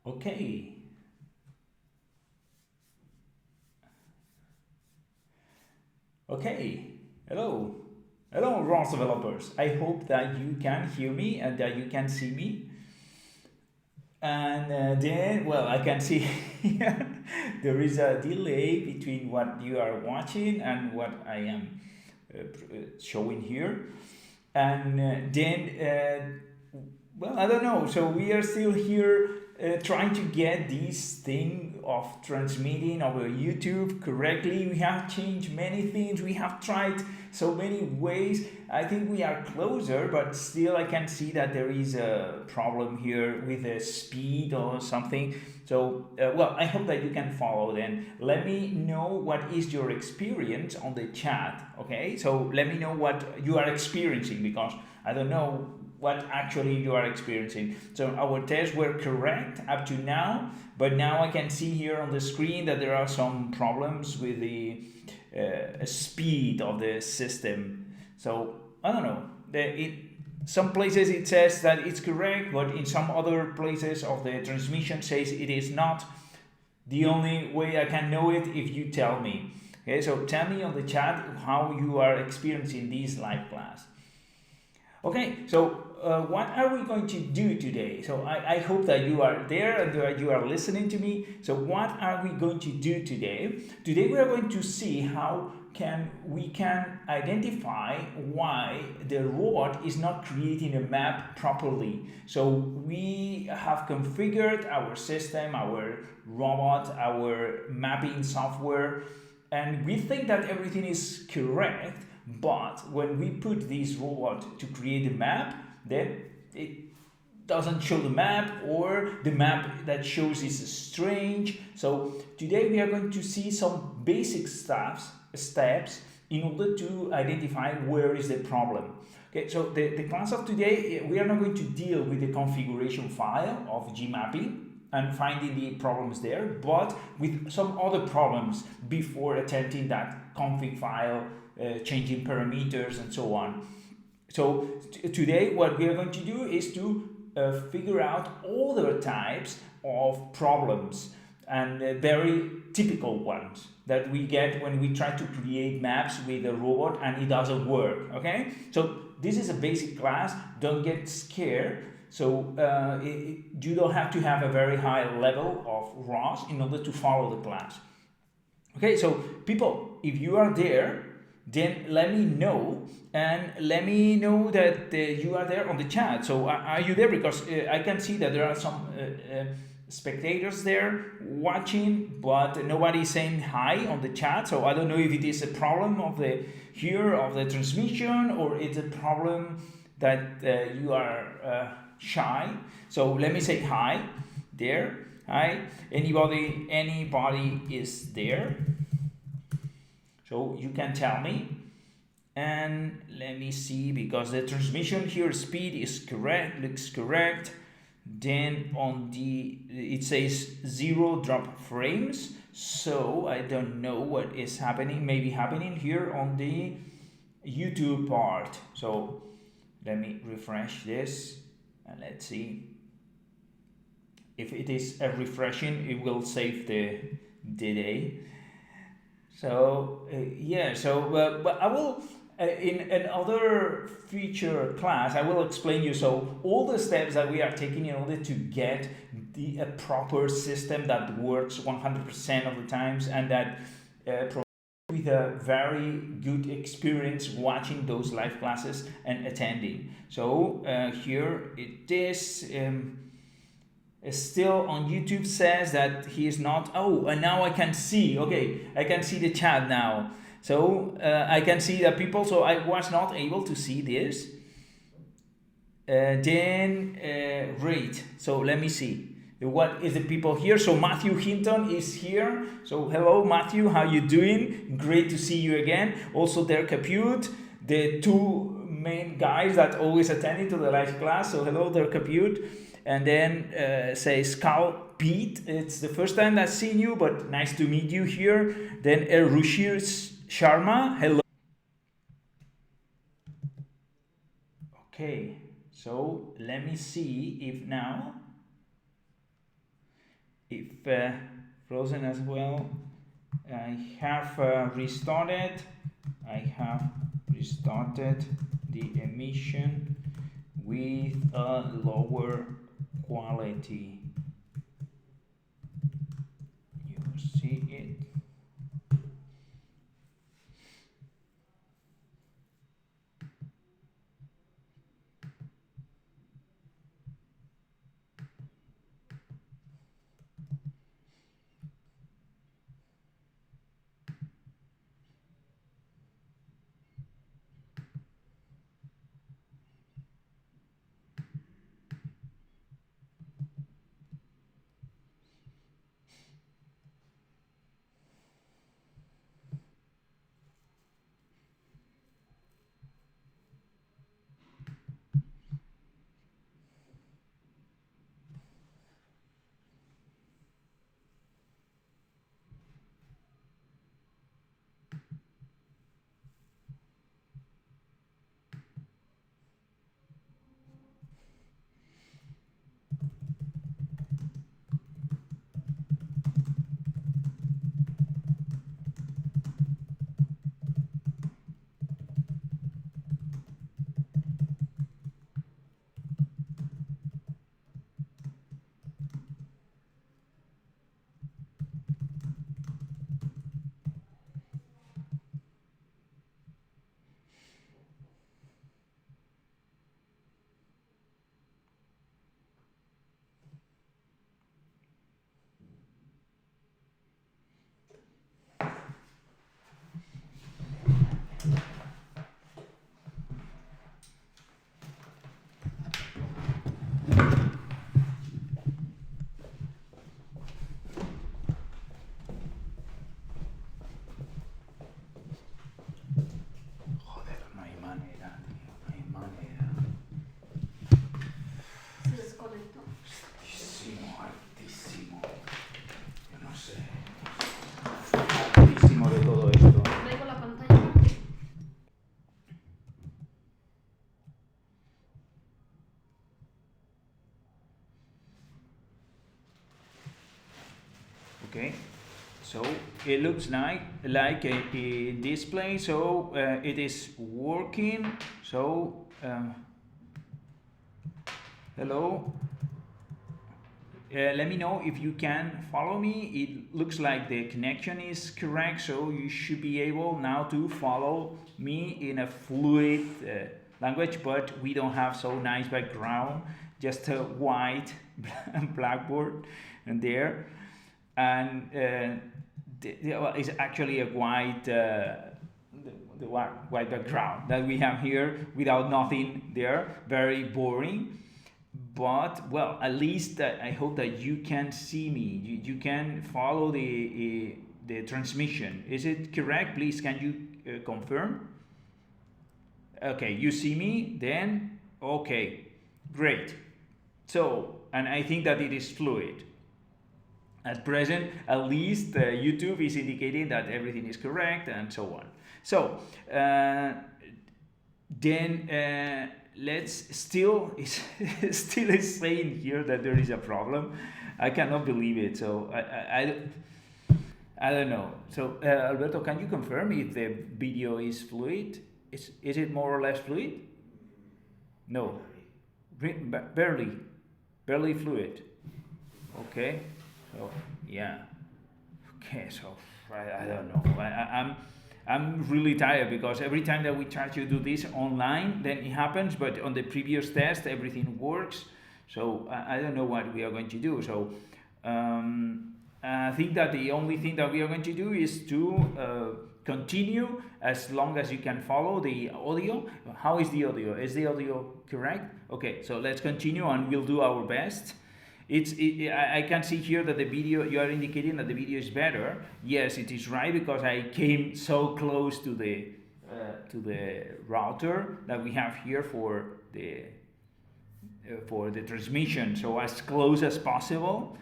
Okay. Okay. Hello. Hello, ROS developers. I hope that you can hear me and that you can see me. And then, well, I can see there is a delay between what you are watching and what I am showing here. And well, I don't know. So we are still here trying to get this thing of transmitting over YouTube correctly. We have changed many things. We have tried so many ways. I think we are closer, but still I can see that there is a problem here with the speed or something. So, well, I hope that you can follow then. Let me know what is your experience on the chat, okay? So let me know what you are experiencing because I don't know what actually you are experiencing. So our tests were correct up to now, but now I can see here on the screen that there are some problems with the speed of the system. So I don't know. Some places it says that it's correct, but in some other places of the transmission says it is not. The only way I can know it if you tell me. Okay, so tell me on the chat how you are experiencing this live class. Okay, so what are we going to do today? So I hope that you are there and that you are listening to me. So what are we going to do today? Today we are going to see how we can identify why the robot is not creating a map properly. So we have configured our system, our robot, our mapping software, and we think that everything is correct. But when we put this robot to create a map, then it doesn't show the map, or the map that shows is strange. So today we are going to see some basic steps in order to identify where is the problem. Okay, so the class of today, we are not going to deal with the configuration file of Gmapping and finding the problems there, but with some other problems before attempting that config file, changing parameters and so on. So today what we are going to do is to figure out all the types of problems and very typical ones that we get when we try to create maps with a robot and it doesn't work. Okay, so this is a basic class, don't get scared. So you don't have to have a very high level of ROS in order to follow the class. Okay, so people, if you are there, then let me know, and let me know that you are there on the chat. So are you there? Because I can see that there are some spectators there watching, but nobody is saying hi on the chat. So I don't know if it is a problem of the transmission, or it's a problem that you are shy. So let me say hi there. Hi, anybody is there? So you can tell me, and let me see, because the transmission here speed is correct, looks correct. Then on it says 0 drop frames, so I don't know what is happening, maybe happening here on the YouTube part. So let me refresh this and let's see if it is refreshing. It will save the day. So yeah, so but I will in another future class I will explain you so all the steps that we are taking in order to get a proper system that works 100% of the times, and that with a very good experience watching those live classes and attending. So here it is. Still on YouTube says that he is not. Oh, and now I can see. Okay, I can see the chat now. So I can see the people. So I was not able to see this. Great. So let me see. What is the people here? So Matthew Hinton is here. So hello, Matthew. How you doing? Great to see you again. Also, there Capute, the two main guys that always attending to the live class. So hello, there Capute. And then says Carl Pete, it's the first time I've seen you, but nice to meet you here. Then Rushir Sharma, hello. Okay, so let me see if now. if frozen as well. I have restarted the emission with a lower quality. You see it. De todo esto. Traigo la pantalla. Okay, so it looks like a display, so it is working. So hello, let me know if you can follow me. It looks like the connection is correct, so you should be able now to follow me in a fluid language, but we don't have so nice background, just a white blackboard and there, and it's actually a white the white background that we have here without nothing there, very boring. But well, at least I hope that you can see me, you can follow the transmission. Is it correct? Please, can you confirm? Okay, you see me then? Okay, great. So, and I think that it is fluid. At present, at least YouTube is indicating that everything is correct and so on. So, then let's still is saying here that there is a problem. I cannot believe it. So I don't know. So Alberto, can you confirm if the video is fluid? Is it more or less fluid? No, barely fluid. Okay. So yeah. Okay. So I don't know. I'm really tired because every time that we try to do this online, then it happens. But on the previous test, everything works. So I don't know what we are going to do. So I think that the only thing that we are going to do is to continue as long as you can follow the audio. How is the audio? Is the audio correct? Okay, so let's continue and we'll do our best. I can see here that the video, you are indicating that the video is better. Yes, it is right, because I came so close to the router that we have here for the transmission, so as close as possible,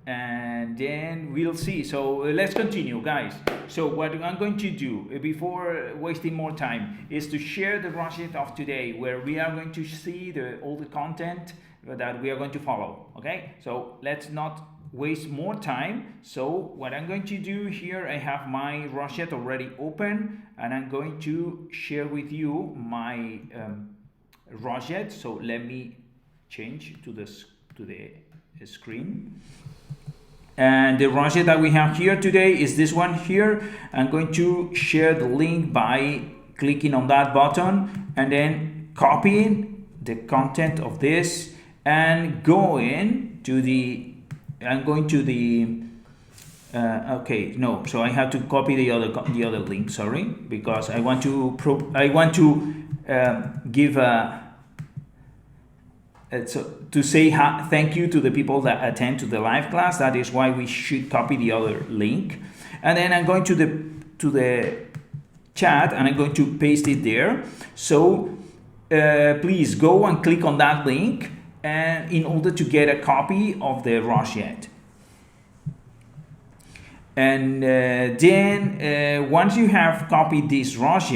and then we'll see. So let's continue, guys. So what I'm going to do before wasting more time is to share the project of today, where we are going to see all the content that we are going to follow. Okay, so let's not waste more time. So what I'm going to do here, I have my ROS already open, and I'm going to share with you my ROS. So let me change to the screen. And the ROS that we have here today is this one here. I'm going to share the link by clicking on that button and then copying the content of this and going to the, I'm going to the okay, no, so I have to copy the other link, sorry, because I want to give a so to say thank you to the people that attend to the live class. That is why we should copy the other link. And then I'm going to the chat and I'm going to paste it there. So please go and click on that link and in order to get a copy of the ROS. And then once you have copied this ROS,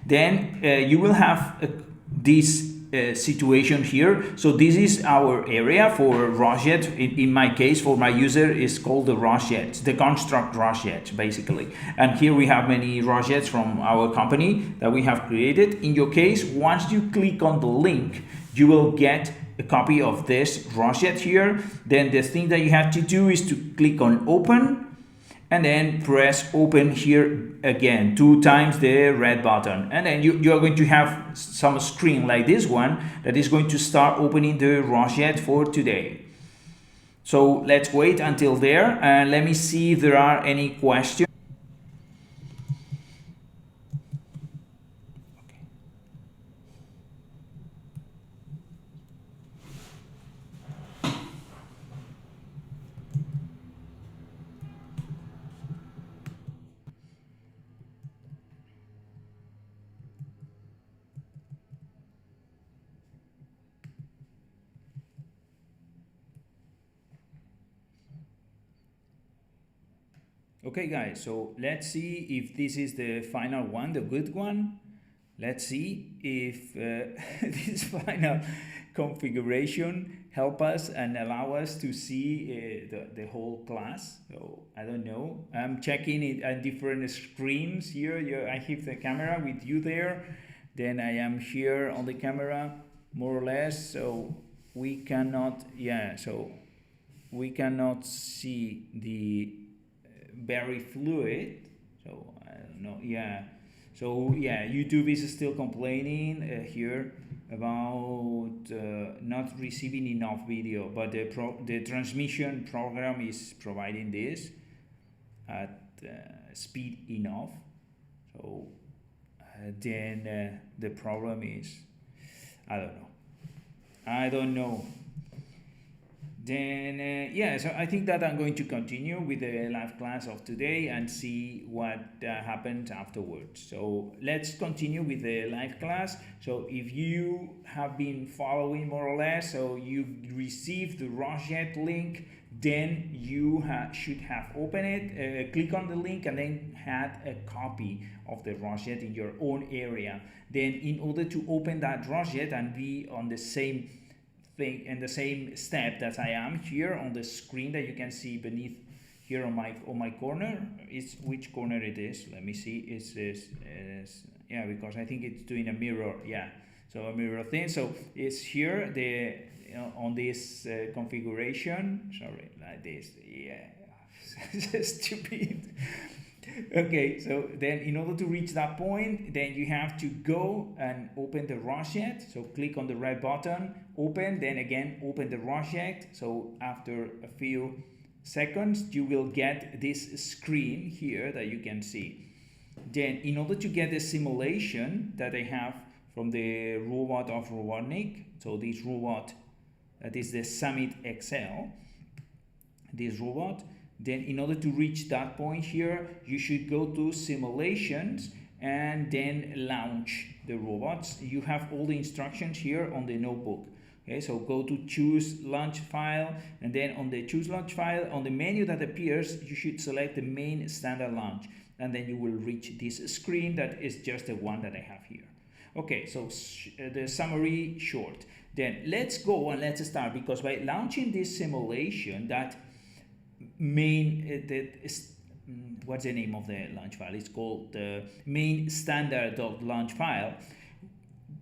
then you will have this situation here. So this is our area for ROS. In my case, for my user, is called the ROS, the construct ROS, basically. And here we have many ROS from our company that we have created. In your case, once you click on the link, you will get a copy of this ROS here. Then the thing that you have to do is to click on open and then press open here again 2 times the red button, and then you are going to have some screen like this one that is going to start opening the ROS for today. So let's wait until there and let me see if there are any questions. Okay guys, so let's see if this is the final one, the good one. Let's see if this final configuration help us and allow us to see the whole class. So I don't know, I'm checking it at different screens here. I have the camera with you there, then I am here on the camera more or less, so we cannot, so we cannot see the very fluid, so I don't know, so YouTube is still complaining here about not receiving enough video, but the transmission program is providing this at speed enough. So then the problem is, I don't know. Then so I think that I'm going to continue with the live class of today and see what happens afterwards. So let's continue with the live class. So if you have been following more or less, so you received the ROS link, then you should have opened it, click on the link and then had a copy of the ROS in your own area. Then in order to open that ROS and be on the same thing and the same step that I am here on the screen that you can see beneath here on my corner, is which corner it is, let me see, it's this, because I think it's doing a mirror, so a mirror thing. So it's here on this configuration, sorry, like this, stupid. Okay, so then in order to reach that point, then you have to go and open the ROS. So click on the red button, open, then again open the ROS. So after a few seconds, you will get this screen here that you can see. Then in order to get the simulation that I have from the robot of Robotics, so this robot, that is the Summit XL, this robot. Then in order to reach that point here, you should go to simulations and then launch the robots. You have all the instructions here on the notebook. Okay, so go to choose launch file, and then on the choose launch file, on the menu that appears, you should select the main standard launch, and then you will reach this screen that is just the one that I have here. Okay, so the summary short. Then let's go and let's start, because by launching this simulation, that main what's the name of the launch file? It's called the main standard.launch file.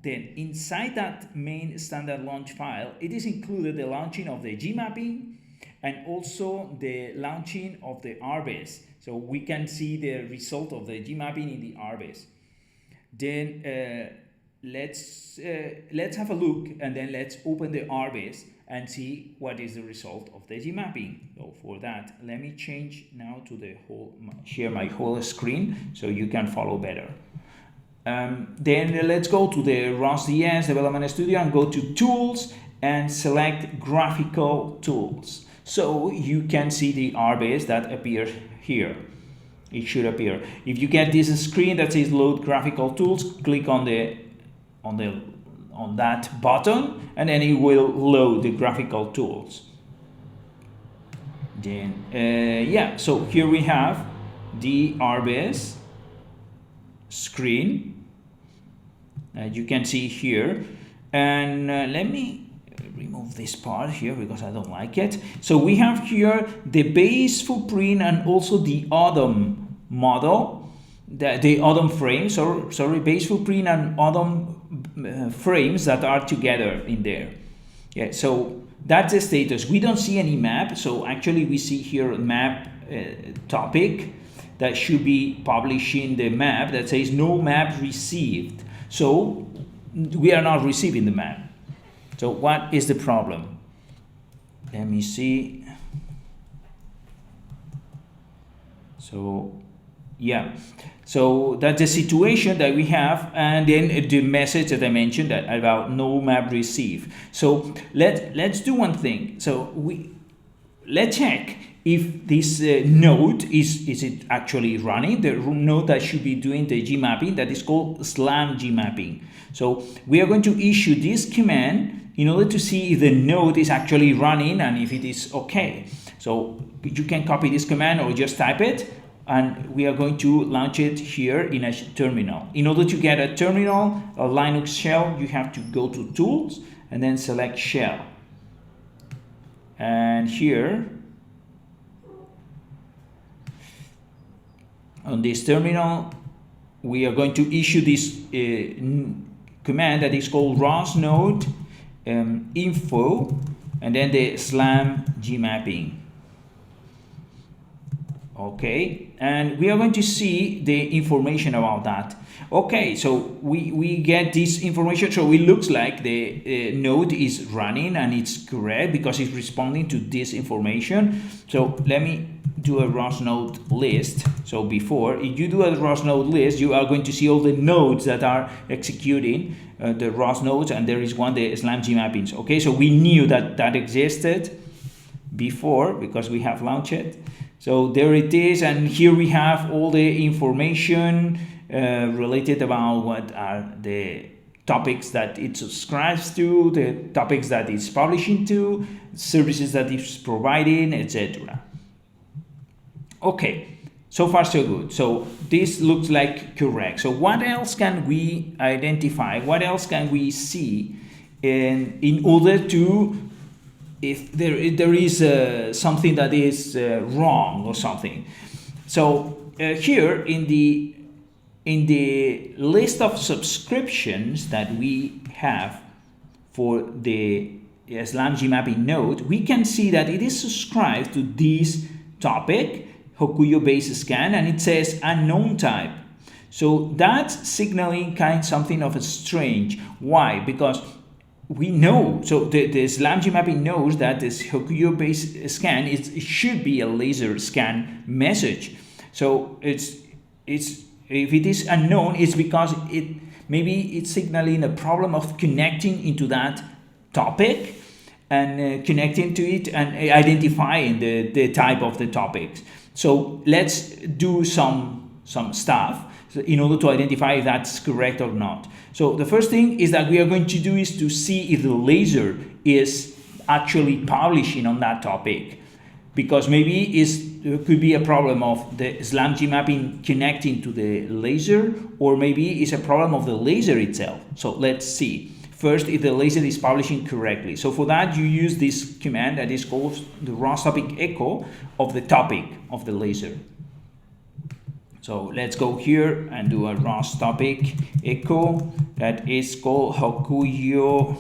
Then inside that main standard launch file, it is included the launching of the Gmapping and also the launching of the RBase. So we can see the result of the Gmapping in the RBase. Then let's have a look, and then let's open the RBase and see what is the result of the Gmapping. So for that, let me change now to the share my whole screen so you can follow better. Then let's go to the ROS Development Studio and go to Tools and select Graphical Tools. So you can see the RBase that appears here. It should appear. If you get this screen that says Load Graphical Tools, click on that button, and then it will load the graphical tools. Then yeah, so here we have the RBase screen. You can see here, and let me remove this part here because I don't like it. So we have here the base footprint and also the Atom model, the Atom frames, sorry, base footprint and Atom frames that are together in there. Yeah, so that's the status. We don't see any map, so actually we see here a map topic that should be publishing the map that says no map received. So we are not receiving the map. So what is the problem? Let me see. So yeah, so that's the situation that we have, and then the message that I mentioned that about no map received. So let's do one thing. So let's check if this node is it actually running, the node that should be doing the Gmapping, that is called slam Gmapping. So we are going to issue this command in order to see if the node is actually running and if it is okay. So you can copy this command or just type it, and we are going to launch it here in a terminal. In order to get a terminal, a Linux shell, you have to go to Tools and then select Shell. And here on this terminal, we are going to issue this command that is called ROS node info, and then the slam Gmapping. Okay, and we are going to see the information about that. Okay, so we get this information, so it looks like the node is running and it's correct because it's responding to this information. So let me do a ROS node list. So before, if you do a ROS node list, you are going to see all the nodes that are executing the ROS nodes, and there is one, the slam Gmappings. Okay, so we knew that that existed before because we have launched it. So there it is, and here we have all the information related about what are the topics that it subscribes to, the topics that it's publishing to, services that it's providing, etc. Okay, so far so good. So this looks like correct. So what else can we identify? What else can we see in order to, if there is something that is wrong or something? So here in the list of subscriptions that we have for the slam Gmapping node, we can see that it is subscribed to this topic, Hokuyo base scan, and it says unknown type. So that's signaling something of a strange. Why? Because we know, so the slam Gmapping knows that this Hokuyo base scan it should be a laser scan message. So it's if it is unknown, it's because maybe it's signaling a problem of connecting into that topic and connecting to it and identifying the type of the topics. So let's do some stuff in order to identify if that's correct or not. So the first thing is that we are going to do is to see if the laser is actually publishing on that topic, because maybe it could be a problem of the slam Gmapping connecting to the laser, or maybe it's a problem of the laser itself. So let's see. first if the laser is publishing correctly. So for that you use this command that is called the ROS topic echo of the topic of the laser. So let's go here and do a ROS topic echo that is called Hokuyo.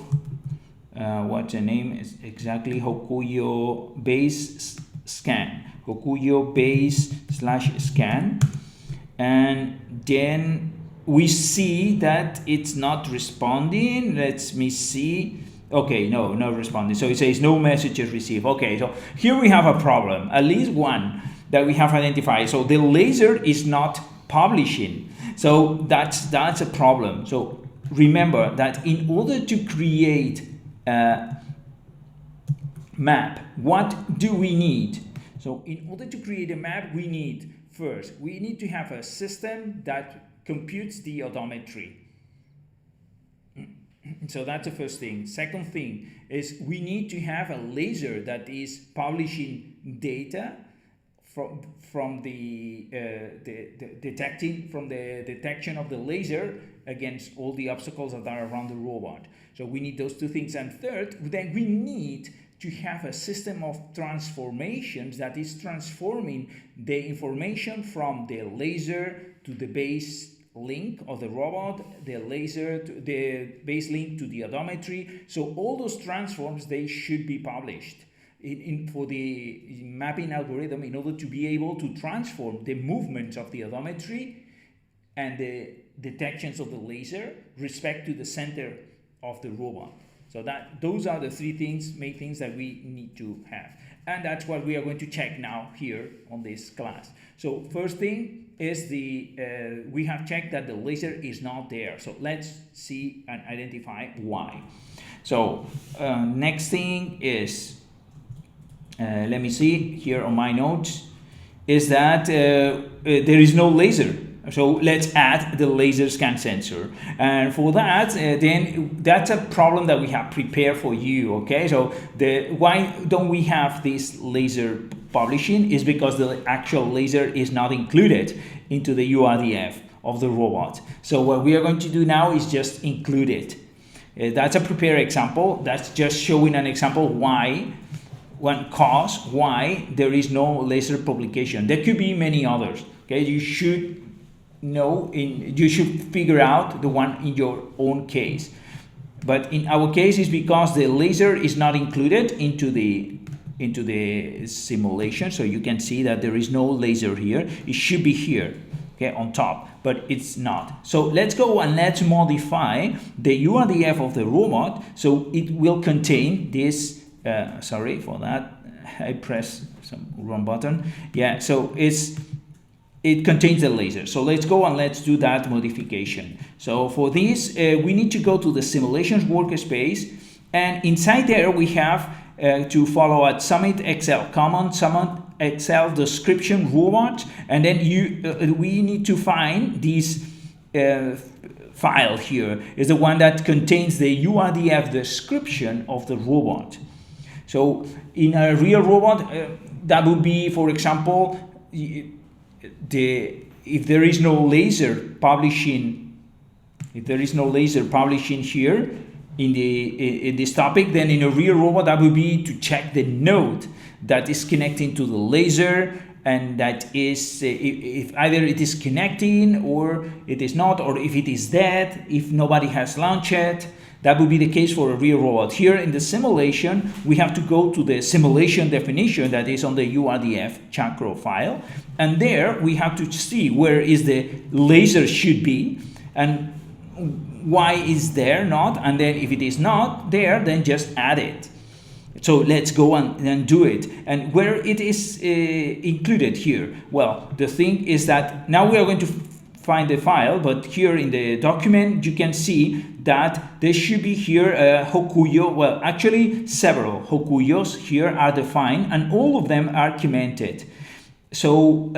What's the name is exactly? Hokuyo base scan. Hokuyo base / scan. And then we see that it's not responding. Let me see. Okay, no responding. So it says no messages received. Okay, so here we have a problem, at least one that we have identified. So the laser is not publishing. So that's a problem. So remember that in order to create a map, what do we need? So in order to create a map, we need to have a system that computes the odometry. So that's the first thing. Second thing is we need to have a laser that is publishing data from the detection of the laser against all the obstacles that are around the robot. So we need those two things. And third, then we need to have a system of transformations that is transforming the information from the laser to the base link of the robot, the laser to the base link to the odometry. So all those transforms, they should be published for the mapping algorithm in order to be able to transform the movements of the odometry and the detections of the laser respect to the center of the robot. So those are the main things that we need to have. And that's what we are going to check now here on this class. So first thing is we have checked that the laser is not there. So let's see and identify why. So next thing is, let me see here on my notes, is that there is no laser. So let's add the laser scan sensor, and for that then that's a problem that we have prepared for you. Okay, so why don't we have this laser publishing is because the actual laser is not included into the URDF of the robot. So what we are going to do now is just include it. That's a prepared example. That's just showing an example why there is no laser publication. There could be many others. Okay, you should figure out the one in your own case. But in our case, it's because the laser is not included into the simulation. So you can see that there is no laser here. It should be here, okay, on top, but it's not. So let's go and let's modify the URDF of the robot so it will contain this. Sorry for that, I pressed some wrong button. Yeah, so it contains the laser. So let's go and let's do that modification. So for this, we need to go to the simulations workspace, and inside there we have to follow at Summit Excel command, Summit Excel description robot, and then we need to find this file here is the one that contains the URDF description of the robot. So in a real robot, that would be, for example, if there is no laser publishing here in this topic, then in a real robot that would be to check the node that is connecting to the laser, and that is if either it is connecting or it is not, or if it is dead, if nobody has launched it. That would be the case for a real robot. Here in the simulation, we have to go to the simulation definition that is on the URDF chakra file. And there we have to see where is the laser should be and why is there not. And then if it is not there, then just add it. So let's go and do it. And where it is included here? Well, the thing is that now we are going to find the file, but here in the document you can see that there should be here a Hokuyo. Well, actually several Hokuyos here are defined, and all of them are commented. So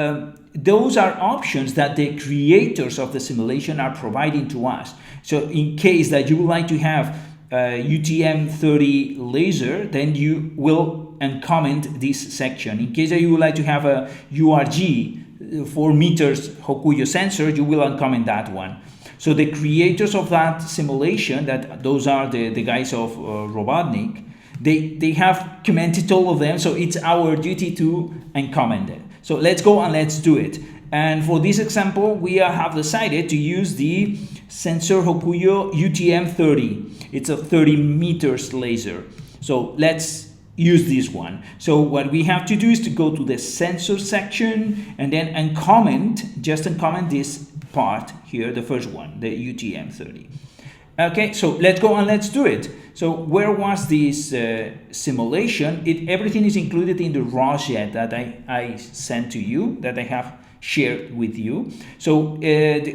those are options that the creators of the simulation are providing to us. So in case that you would like to have UTM-30 laser, then you will uncomment this section. In case that you would like to have a URG 4 meters Hokuyo sensor, you will uncomment that one. So the creators of that simulation, those are the guys of Robotics, they have commented all of them, so it's our duty to uncomment it. So let's go and let's do it. And for this example, we have decided to use the sensor Hokuyo UTM30. It's a 30 meters laser. So let's use this one. So what we have to do is to go to the sensor section and then just uncomment this part here, the first one, the UTM30. Okay, so let's go and let's do it. So where was this simulation? Everything is included in the ROS jet that I sent to you, that I have shared with you. So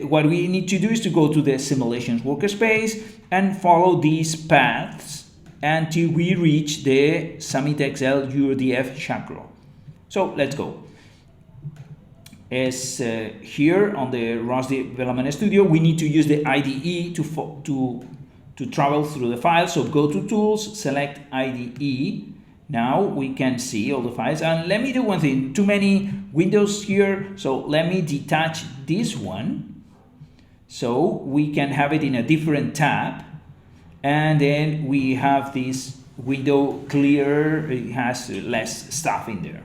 what we need to do is to go to the simulations workspace and follow these paths until we reach the Summit XL URDF chakra. So let's go. As here on the ROS Development Studio, we need to use the IDE to travel through the file. So go to Tools, select IDE. Now we can see all the files. And let me do one thing. Too many windows here. So let me detach this one so we can have it in a different tab. And then we have this window clearer. It has less stuff in there.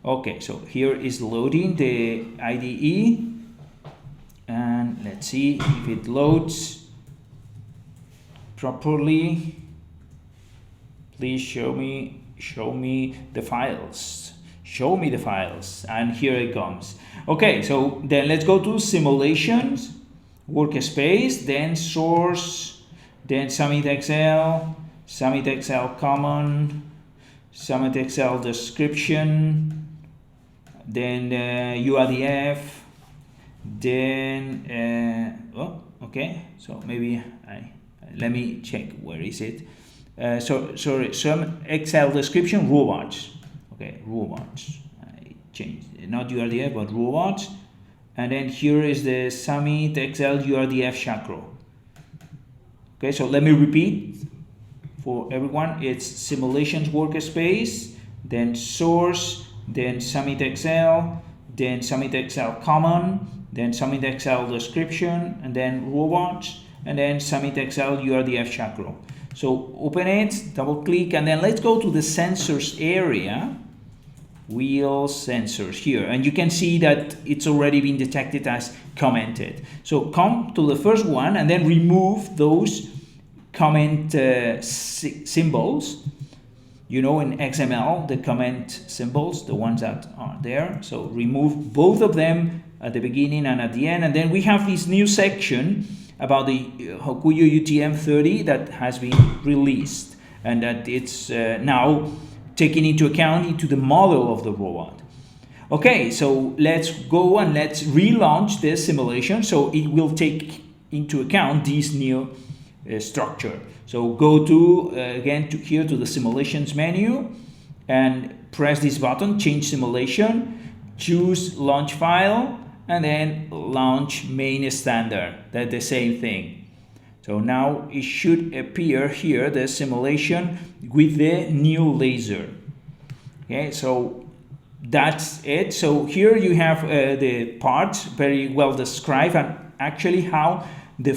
Okay, so here is loading the IDE, and let's see if it loads properly. Please show me the files. Show me the files, and here it comes. Okay, so then let's go to simulations, workspace, then source, then Summit XL, Summit XL common, Summit XL description, then URDF, then okay, so maybe let me check where is it. Sorry, some XL description, robots. Okay, robots. I changed not URDF but robots, and then here is the Summit XL URDF chakra. Okay, so let me repeat for everyone. It's simulations workspace, then source, then Summit XL, then Summit XL common, then Summit XL description, and then robots, and then Summit XL URDF chakra. So open it, double click, and then let's go to the sensors area, wheel sensors here, and you can see that it's already been detected as commented. So come to the first one and then remove those comment symbols. You know, in XML, the comment symbols, the ones that are there. So remove both of them at the beginning and at the end. And then we have this new section about the Hokuyo UTM30 that has been released, and that it's now taken into account into the model of the robot. Okay, so let's go and let's relaunch this simulation so it will take into account this new structure. So go to again here to the simulations menu and press this button, change simulation, choose launch file, and then launch main standard. That's the same thing. So now it should appear here the simulation with the new laser. Okay, so that's it. So here you have the parts very well described, and actually how the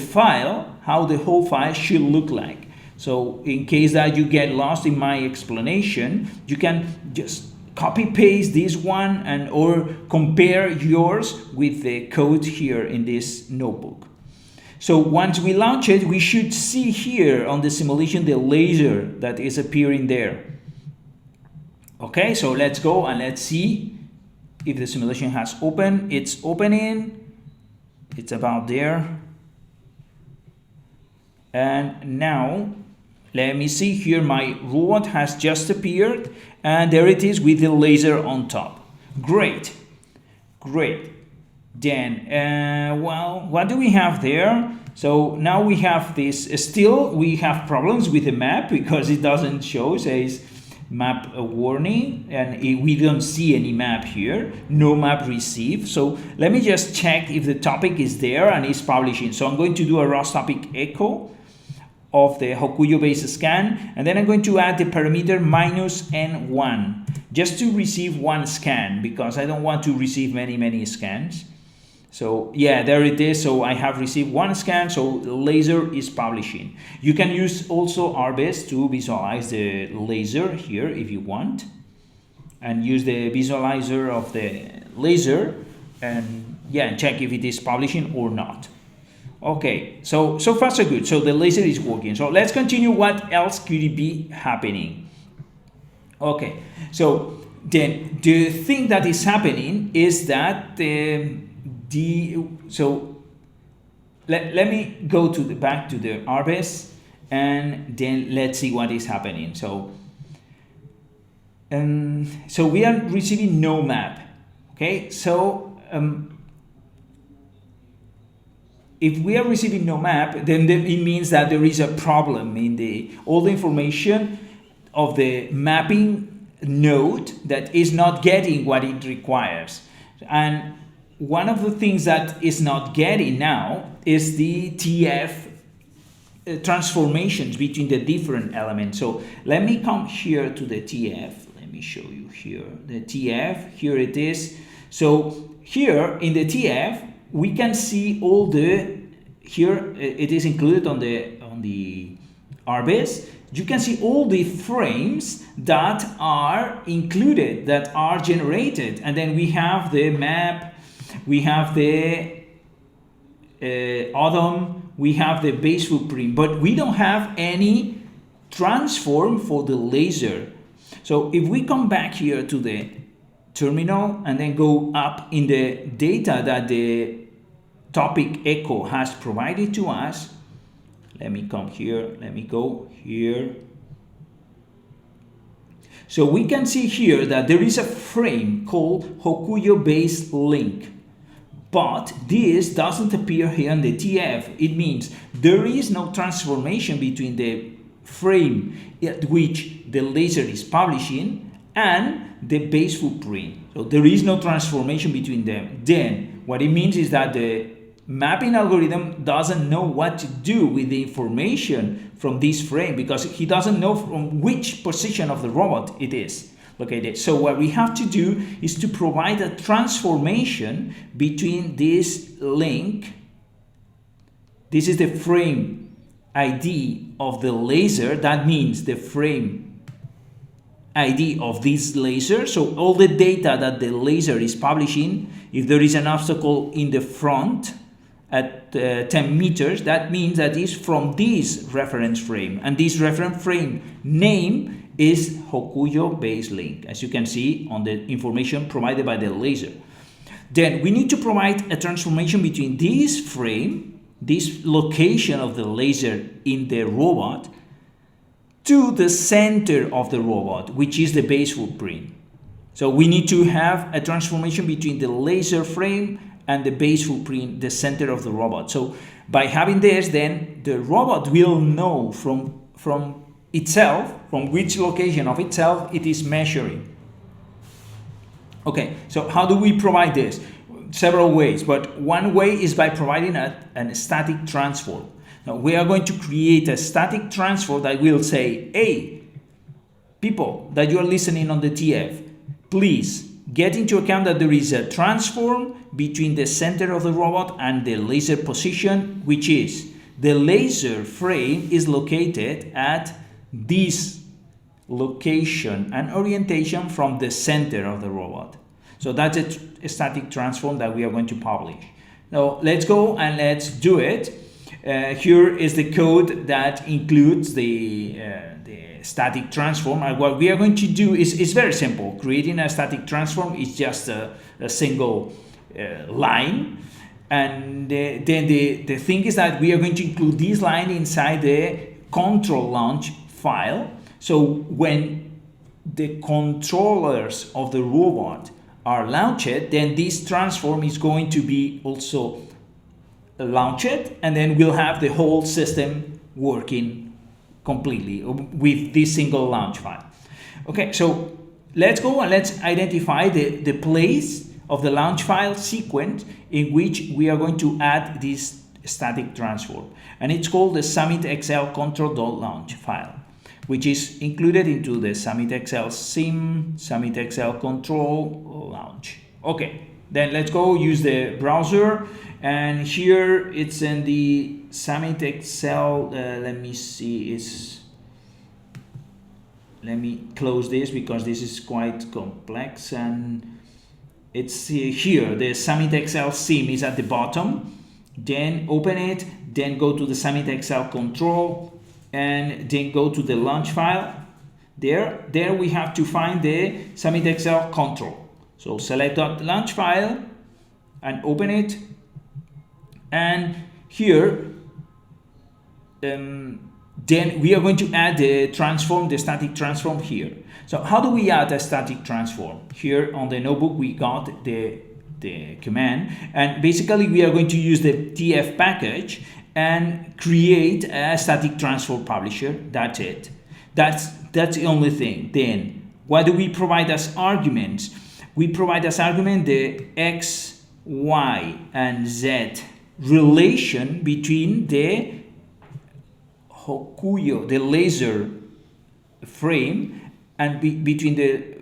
whole file should look like. So in case that you get lost in my explanation, you can just copy paste this one and or compare yours with the code here in this notebook. So once we launch it, we should see here on the simulation the laser that is appearing there. Okay, so let's go and let's see if the simulation has opened. It's opening. It's about there. And now let me see here, my robot has just appeared, and there it is with the laser on top. Great, great. Then, well, what do we have there? So now we have this, still we have problems with the map because it doesn't show, says map warning, and we don't see any map here, no map received. So let me just check if the topic is there and is publishing. So I'm going to do a ROS topic echo of the Hokuyo base scan, and then I'm going to add the parameter -N1 just to receive one scan because I don't want to receive many scans. So yeah, there it is. So I have received one scan, so the laser is publishing. You can use also ROS to visualize the laser here if you want, and use the visualizer of the laser and yeah, check if it is publishing or not. Okay, so far so good. So the laser is working. So let's continue. What else could it be happening? Okay, so then the thing that is happening is that let me go to back to the ROS and then let's see what is happening. So we are receiving no map. Okay, so if we are receiving no map, then it means that there is a problem in all the information of the mapping node that is not getting what it requires. And one of the things that is not getting now is the TF transformations between the different elements. So let me come here to the TF. Let me show you here the TF. Here it is. So here in the TF, we can see all the, here it is included on the ROS. You can see all the frames that are included, that are generated, and then we have the map, we have the Odom, we have the base footprint, but we don't have any transform for the laser. So if we come back here to the terminal and then go up in the data that the topic echo has provided to us, let me come here, let me go here. So we can see here that there is a frame called Hokuyo base link, but this doesn't appear here in the TF. It means there is no transformation between the frame at which the laser is publishing and the base footprint. So there is no transformation between them. Then what it means is that the mapping algorithm doesn't know what to do with the information from this frame because he doesn't know from which position of the robot it is located. So what we have to do is to provide a transformation between this link. This is the frame ID of the laser. That means the frame ID of this laser. So all the data that the laser is publishing, if there is an obstacle in the front at 10 meters, that means that is from this reference frame, and this reference frame name is Hokuyo base link, as you can see on the information provided by the laser. Then we need to provide a transformation between this frame, this location of the laser in the robot, to the center of the robot, which is the base footprint. So we need to have a transformation between the laser frame and the base footprint, the center of the robot. So by having this, then the robot will know from itself, from which location of itself it is measuring. Okay, so how do we provide this? Several ways, but one way is by providing a static transform. Now we are going to create a static transform that will say, hey, people that you are listening on the TF, please get into account that there is a transform between the center of the robot and the laser position, which is the laser frame is located at this location and orientation from the center of the robot. So that's a static transform that we are going to publish. Now let's go and let's do it. Here is the code that includes the static transform, and what we are going to do is very simple. Creating a static transform is just a single line, and then the thing is that we are going to include this line inside the control launch file. So when the controllers of the robot are launched, then this transform is going to be also launched, and then we'll have the whole system working completely with this single launch file. Okay, so let's go and let's identify the place of the launch file sequence in which we are going to add this static transform, and it's called the SummitXL control.launch file, which is included into the SummitXL sim SummitXL control launch. Okay, Then let's go use the browser, and here it's in the Summit Excel. Let me see, let me close this because this is quite complex, and it's here. The Summit Excel sim is at the bottom. Then open it, then go to the Summit Excel control, and then go to the launch file. There we have to find the Summit Excel control. So select that launch file and open it. And here, then we are going to add the transform, the static transform here. So how do we add a static transform? Here on the notebook we got the command, and basically we are going to use the TF package and create a static transform publisher. That's it. That's the only thing. Then what do we provide as arguments? We provide as argument the X, Y, and Z relation between the Hokuyo, the laser frame, and between the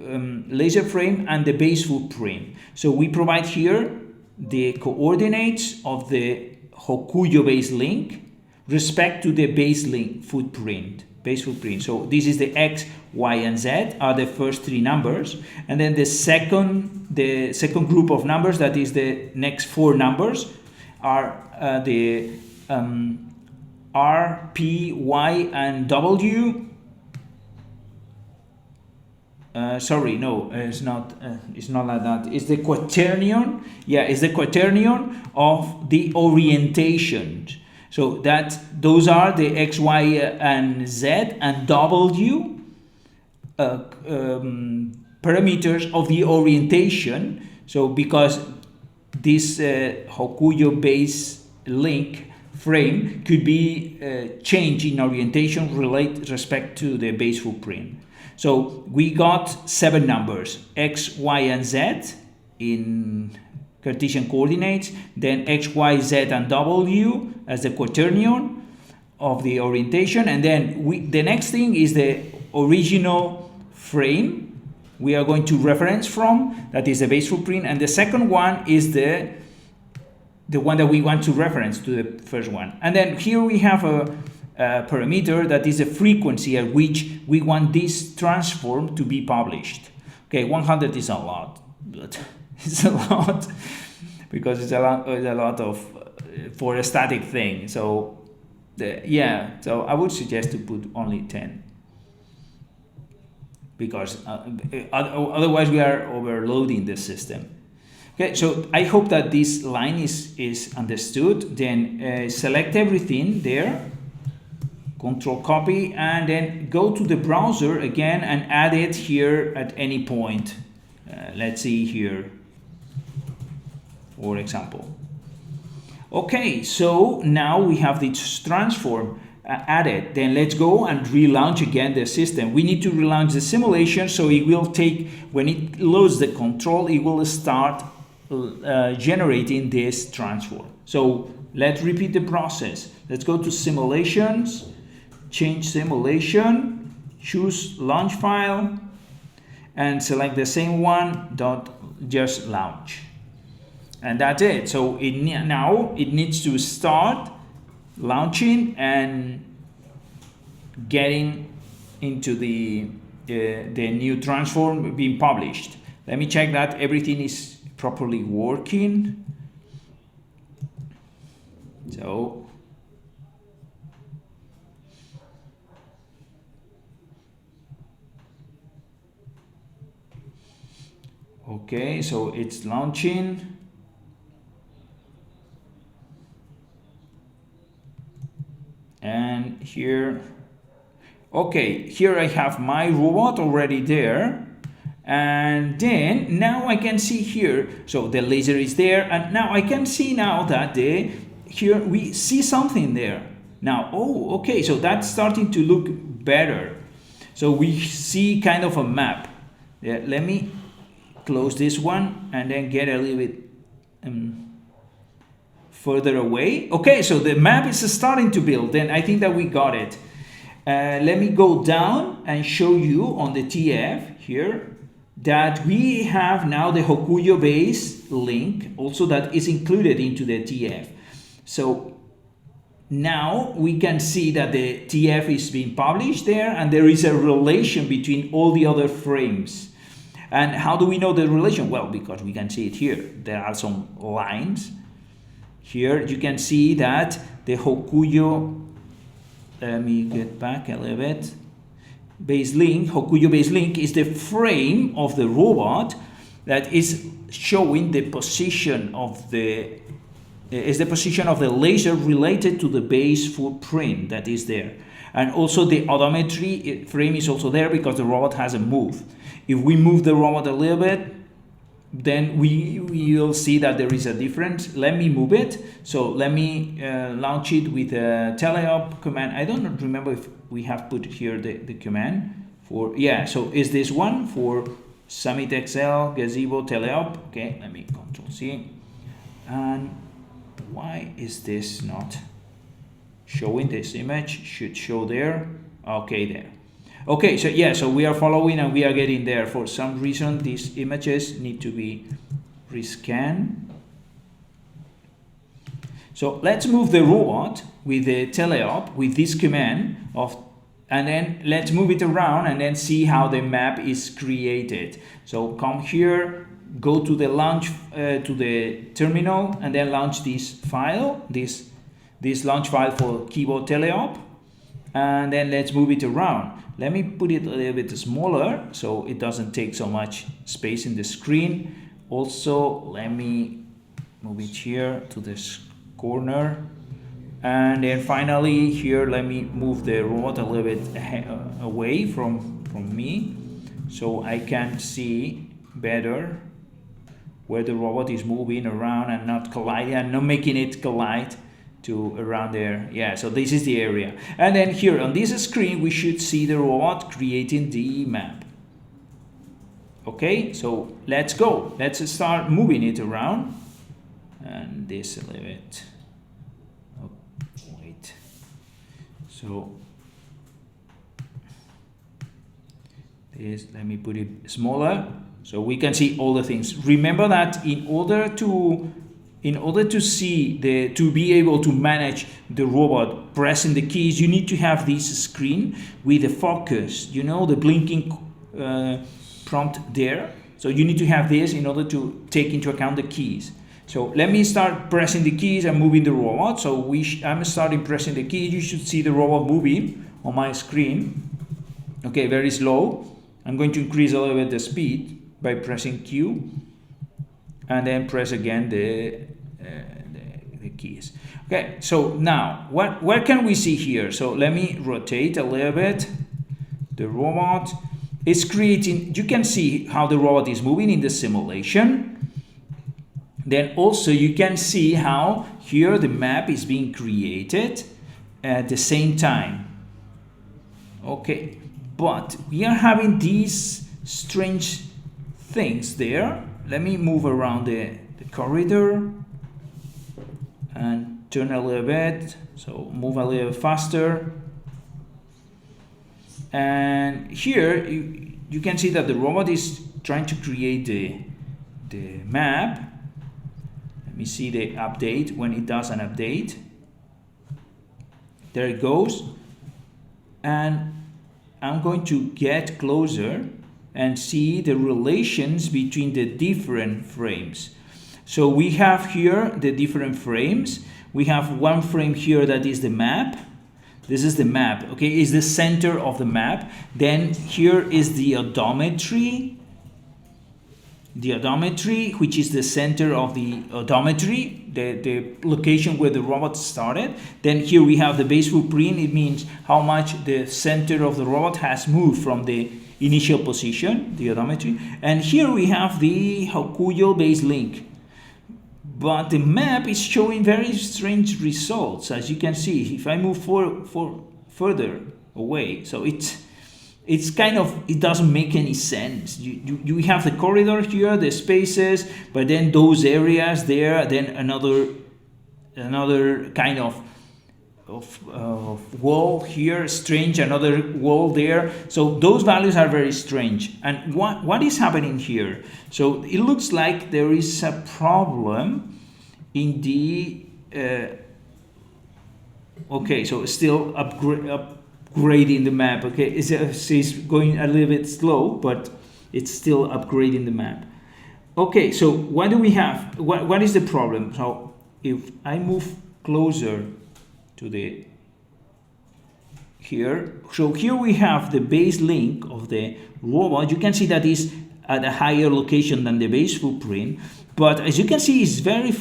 laser frame and the base footprint. So we provide here the coordinates of the Hokuyo base link respect to the base link footprint, base footprint. So this is the X, Y, and Z are the first three numbers, and then the second group of numbers, that is the next four numbers, are the R, P, Y, and W. Sorry, no, it's not like that. It's the quaternion. Yeah, it's the quaternion of the orientation. So those are the X, Y, and Z and W parameters of the orientation. So because this Hokuyo base link frame could be changed in orientation respect to the base footprint. So we got 7 numbers, X, Y, and Z in Cartesian coordinates, then X, Y, Z, and W as the quaternion of the orientation, and then the next thing is the original frame we are going to reference from, that is the base footprint, and the second one is the one that we want to reference to the first one. And then here we have a parameter that is the frequency at which we want this transform to be published. Okay, 100 is a lot, but it's a lot because it's a lot of for a static thing. So so I would suggest to put only 10 because otherwise we are overloading the system. Okay, so I hope that this line is understood. Then select everything there, Control copy, and then go to the browser again and add it here at any point. Let's see here, for example. Okay, so now we have this transform added. Then let's go and relaunch again the system. We need to relaunch the simulation, so it will take, when it loads the control, it will start generating this transform. So let's repeat the process. Let's go to simulations, change simulation, choose launch file, and select the same one, just launch. And that's it. So now it needs to start launching and getting into the new transform being published. Let me check that everything is properly working. So okay, so it's launching. And here, okay, here I have my robot already there. And then now I can see here, so the laser is there, and now I can see now that here we see something there. Now, oh, okay, so that's starting to look better. So we see kind of a map. Yeah, let me close this one and then get a little bit further away. Okay, so the map is starting to build, and I think that we got it. Let me go down and show you on the TF here. that we have now the Hokuyo base link also that is included into the TF. So now we can see that the TF is being published there, and there is a relation between all the other frames. And how do we know the relation? Well, because we can see it here. There are some lines. Here you can see that the Hokuyo, let me get back a little bit, base link, Hokuyo base link is the frame of the robot that is showing the position of the laser related to the base footprint that is there. And also the odometry frame is also there because the robot hasn't moved. If we move the robot a little bit, then we will see that there is a difference. Let me move it. So let me launch it with a teleop command. I don't remember if we have put here the command for, yeah, so is this one for Summit XL, Gazebo, teleop. Okay, let me Control C. And why is this not showing? This image should show there. Okay, there. Okay, so yeah, so we are following and we are getting there. For some reason, these images need to be rescanned. So let's move the robot with the teleop with this command of, and then let's move it around and then see how the map is created. So come here, go to the launch, to the terminal, and then launch this file, this launch file for keyboard teleop, and then let's move it around. Let me put it a little bit smaller so it doesn't take so much space in the screen. Also, let me move it here to this corner. And then finally here, let me move the robot a little bit away from me so I can see better where the robot is moving around and not colliding and not making it collide to around there. Yeah, so this is the area. And then here on this screen, we should see the robot creating the map. Okay, so let's go. Let's start moving it around. And this a little bit. Oh, wait. So this, let me put it smaller so we can see all the things. Remember that in order to see to be able to manage the robot pressing the keys, you need to have this screen with the focus, you know, the blinking prompt there. So you need to have this in order to take into account the keys. So let me start pressing the keys and moving the robot. So I'm starting pressing the keys. You should see the robot moving on my screen. Okay, very slow. I'm going to increase a little bit the speed by pressing Q, and then press again the keys. Okay, so now what can we see here? So let me rotate a little bit. The robot is creating, you can see how the robot is moving in the simulation. Then also you can see how here the map is being created at the same time. Okay, but we are having these strange things there. Let me move around the corridor and turn a little bit, so move a little faster. And here you can see that the robot is trying to create the map. Let me see the update when it does an update. There it goes. And I'm going to get closer and see the relations between the different frames. So we have here the different frames. We have one frame here that is the map. This is the map, okay, is the center of the map. Then here is the odometry. The odometry, which is the center of the odometry, the location where the robot started. Then here we have the base footprint. It means how much the center of the robot has moved from the initial position, the odometry. And here we have the Hokuyo base link. But the map is showing very strange results, as you can see. If I move further away, so it's kind of, it doesn't make any sense. You have the corridor here, the spaces, but then those areas there, then another kind of wall here, strange, another wall there. So those values are very strange. And what is happening here? So it looks like there is a problem in the okay, so still upgrading the map. Okay, it's going a little bit slow, but it's still upgrading the map. Okay, so what do we have? What is the problem? So if I move closer to the here, so here we have the base link of the robot. You can see that is at a higher location than the base footprint, but as you can see, it's very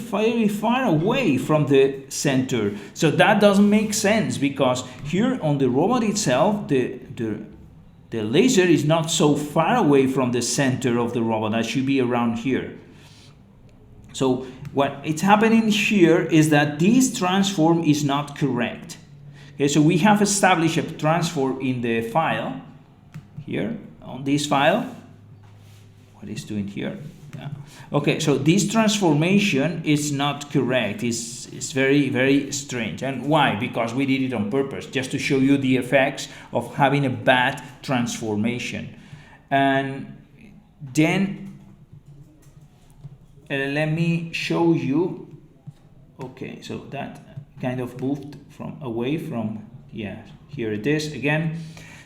far away from the center. So that doesn't make sense, because here on the robot itself, the laser is not so far away from the center of the robot. That should be around here. So what it's happening here is that this transform is not correct. Okay, so we have established a transform in the file here on this file. What is doing here? Yeah. Okay, so this transformation is not correct. It's very strange. And why? Because we did it on purpose, just to show you the effects of having a bad transformation. And then let me show you. Okay, so that kind of moved away from, yeah, here it is again.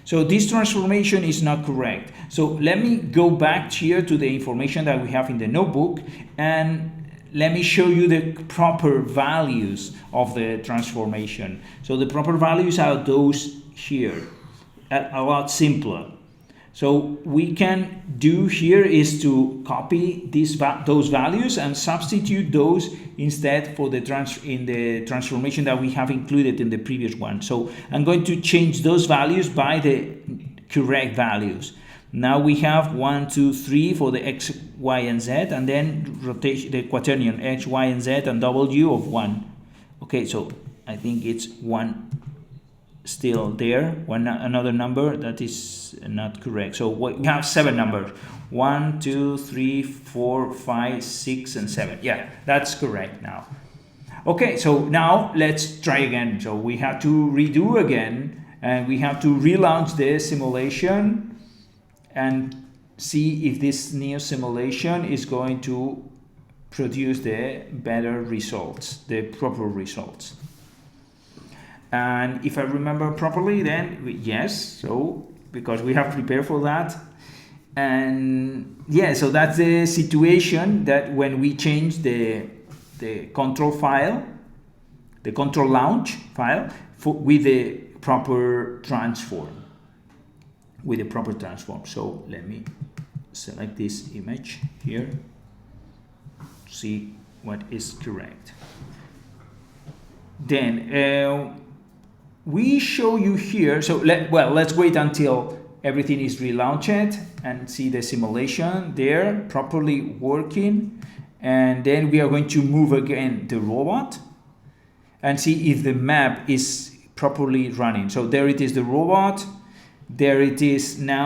So this transformation is not correct. So let me go back here to the information that we have in the notebook, and let me show you the proper values of the transformation. So the proper values are those here, a lot simpler. So we can do here is to copy those values and substitute those instead for the transformation that we have included in the previous one. So I'm going to change those values by the correct values. Now we have 1, 2, 3 for the X, Y, and Z, and then rotation the quaternion X, Y, and Z, and W of 1. Okay, so I think it's 1 still there, another number that is not correct. So we have 7 numbers: 1, 2, 3, 4, 5, 6, and 7. Yeah, that's correct now. Okay, so now let's try again. So we have to redo again, and we have to relaunch the simulation and see if this new simulation is going to produce the better results, the proper results. And if I remember properly, then yes, so because we have prepared for that. And yeah, so that's the situation that when we change the control file, the control launch file with the proper transform, So let me select this image here, see what is correct. Then we show you here, so let's wait until everything is relaunched and see the simulation there properly working, and then we are going to move again the robot and see if the map is properly running. So there it is, the robot, there it is now.